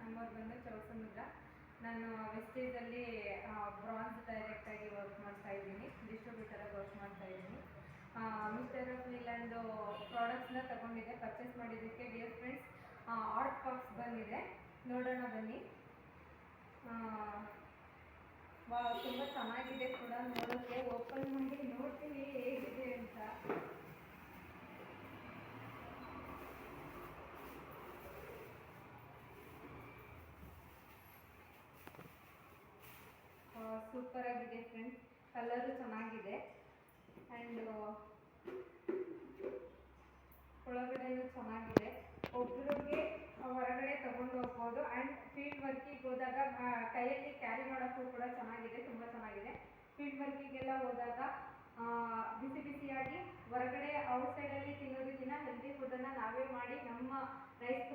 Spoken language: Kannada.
ನಮ್ಮವ್ರು ಬಂದು ಚೌಸಮುದ್ರ. ನಾನು ವೆಸ್ಟೇಜಲ್ಲಿ ಬ್ರಾಂಚ್ ಡೈರೆಕ್ಟಾಗಿ ವರ್ಕ್ ಮಾಡ್ತಾ ಇದ್ದೀನಿ, ಡಿಸ್ಟ್ರಿಬ್ಯೂಟರಾಗಿ ವರ್ಕ್ ಮಾಡ್ತಾ ಇದ್ದೀನಿ. ಮಿಸ್ಟರ್ ಆಫ್ ಮಿಲನ್ದು ಪ್ರಾಡಕ್ಟ್ಸ್ನ ತಗೊಂಡಿದ್ದೆ, ಪರ್ಚೇಸ್ ಮಾಡಿದ್ದಕ್ಕೆ ಡಿಯರ್ ಫ್ರೆಂಡ್ಸ್ ಆರ್ಟ್ ಕಪ್ಸ್ ಬಂದಿದೆ, ನೋಡೋಣ ಬನ್ನಿ. ತುಂಬ ಚೆನ್ನಾಗಿದೆ ಕೂಡ ನೋಡೋಕ್ಕೆ. ಓಪನ್ ಮಾಡಿ ನೋಡ್ತೀನಿ ಹೇಗಿದೆ ಅಂತ. ಸೂಪರ್ ಆಗಿದೆ ಫ್ರೆಂಡ್ಸ್, ಕಲರು ಚೆನ್ನಾಗಿದೆ ಆ್ಯಂಡ್ ಒಳಗಡೆನೂ ಚೆನ್ನಾಗಿದೆ. ಒಬ್ಬರಿಗೆ ಹೊರಗಡೆ ತಗೊಂಡು ಹೋಗ್ಬೋದು ಆ್ಯಂಡ್ ಫೀಲ್ಡ್ ವರ್ಕಿಗೆ ಹೋದಾಗ ಕೈಯಲ್ಲಿ ಕ್ಯಾರಿ ಮಾಡೋಕ್ಕೂ ಕೂಡ ಚೆನ್ನಾಗಿದೆ, ತುಂಬ ಚೆನ್ನಾಗಿದೆ. ಫೀಲ್ಡ್ ವರ್ಕಿಗೆಲ್ಲ ಹೋದಾಗ ಬಿಸಿ ಬಿಸಿಯಾಗಿ ಹೊರಗಡೆ ಔಟ್ಸೈಡಲ್ಲಿ ತಿನ್ನೋದಕ್ಕಿಂತ ಹೆಲ್ದಿ ಫುಡ್ಡನ್ನು ನಾವೇ ಮಾಡಿ ನಮ್ಮ ರೈಸ್